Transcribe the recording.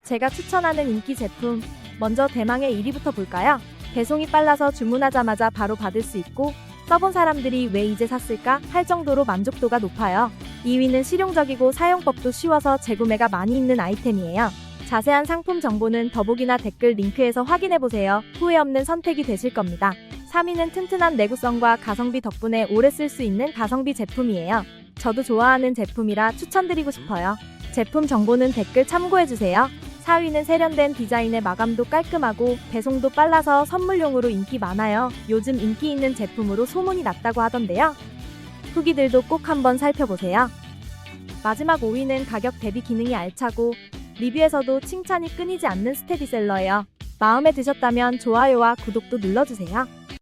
제가 추천하는 인기 제품, 먼저 대망의 1위부터 볼까요? 배송이 빨라서 주문하자마자 바로 받을 수 있고 써본 사람들이 왜 이제 샀을까 할 정도로 만족도가 높아요. 2위는 실용적이고 사용법도 쉬워서 재구매가 많이 있는 아이템이에요. 자세한 상품 정보는 더보기나 댓글 링크에서 확인해보세요. 후회 없는 선택이 되실 겁니다. 3위는 튼튼한 내구성과 가성비 덕분에 오래 쓸 수 있는 가성비 제품이에요. 저도 좋아하는 제품이라 추천드리고 싶어요. 제품 정보는 댓글 참고해주세요. 4위는 세련된 디자인의 마감도 깔끔하고 배송도 빨라서 선물용으로 인기 많아요. 요즘 인기 있는 제품으로 소문이 났다고 하던데요. 후기들도 꼭 한번 살펴보세요. 마지막 5위는 가격 대비 기능이 알차고 리뷰에서도 칭찬이 끊이지 않는 스테디셀러예요. 마음에 드셨다면 좋아요와 구독도 눌러주세요.